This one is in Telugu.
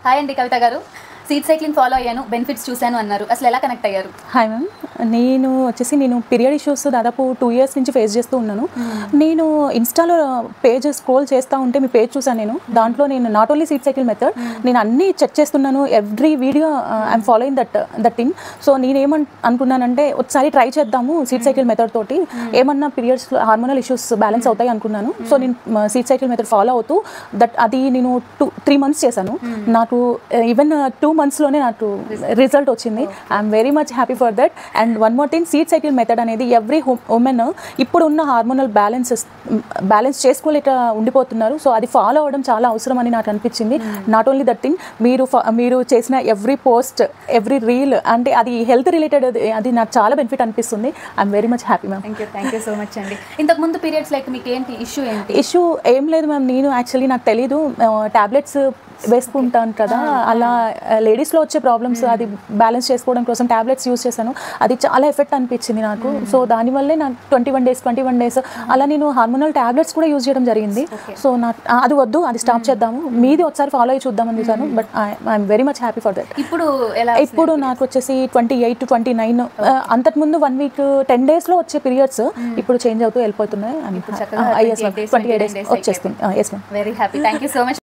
హాయ్ అండి కవిత గారు. సీడ్ సైక్లింగ్ ఫాలో అయ్యాను, బెనిఫిట్స్ చూశాను అన్నారు. అసలు ఎలా కనెక్ట్ అయ్యారు? Hi ma'am. నేను పీరియడ్ ఇష్యూస్ దాదాపు 2 years నుంచి ఫేస్ చేస్తూ ఉన్నాను. నేను ఇన్స్టాలో పేజ్ స్క్రోల్ చేస్తూ ఉంటే మీ పేజ్ చూసాను నేను. దాంట్లో నేను not only seed cycle method, నేను అన్నీ చెక్ చేస్తున్నాను. Every video I'm following that thing. So అనుకున్నానంటే ఒకసారి ట్రై చేద్దాము సీడ్ సైకిల్ మెథడ్ తోటి, ఏమన్నా పీరియడ్స్ హార్మోనల్ ఇష్యూస్ బ్యాలెన్స్ అవుతాయి అనుకున్నాను. సో నేను సీడ్ సైకిల్ మెథడ్ ఫాలో అవుతూ అది నేను 3 months చేశాను. నాకు ఈవెన్ 2 monthsలోనే నాకు రిజల్ట్ వచ్చింది. I'm very much happy for that. And one more thing, seed cycle method అనేది ఎవ్రీ ఉమెన్ ఇప్పుడు ఉన్న హార్మోనల్ బ్యాలెన్స్ చేసుకోలేక ఉండిపోతున్నారు. సో అది ఫాలో అవ్వడం చాలా అవసరం అని నాకు అనిపించింది. నాట్ ఓన్లీ దట్ థింగ్, మీరు చేసిన ఎవ్రీ పోస్ట్, ఎవ్రీ రీల్ అంటే అది హెల్త్ రిలేటెడ్, అది నాకు చాలా బెనిఫిట్ అనిపిస్తుంది. I'm very much happy ma'am. Thank you so much అండి. ఇంతకుముందు పీరియడ్స్ లైక్ మీకు ఏంటి ఇష్యూ ఏం లేదు మ్యామ్. నేను యాక్చువల్లీ నాకు తెలీదు, టాబ్లెట్స్ వేసుకుంటాను కదా, అలా లేడీస్లో వచ్చే ప్రాబ్లమ్స్ అది బ్యాలెన్స్ చేసుకోవడం కోసం టాబ్లెట్స్ యూస్ చేశాను. అది చాలా ఎఫెక్ట్ అనిపించింది నాకు. సో దానివల్లే నాకు 21 days అలా నేను హార్మోనల్ టాబ్లెట్స్ కూడా యూజ్ చేయడం జరిగింది. సో నాకు అది వద్దు, అది స్టాప్ చేద్దాము, మీది ఒకసారి ఫాలో అయ్యి చూద్దామని చూసాను. But I'm very much happy for that. ఇప్పుడు నాకు వచ్చేసి 28 to 29, అంతకుముందు 1 week 10 daysలో వచ్చే పీరియడ్స్ ఇప్పుడు చేంజ్ అవుతూ వెళ్ళిపోతున్నాయి. 28 days వచ్చేస్తుంది. Yes ma'am. Very happy. Thank you so much.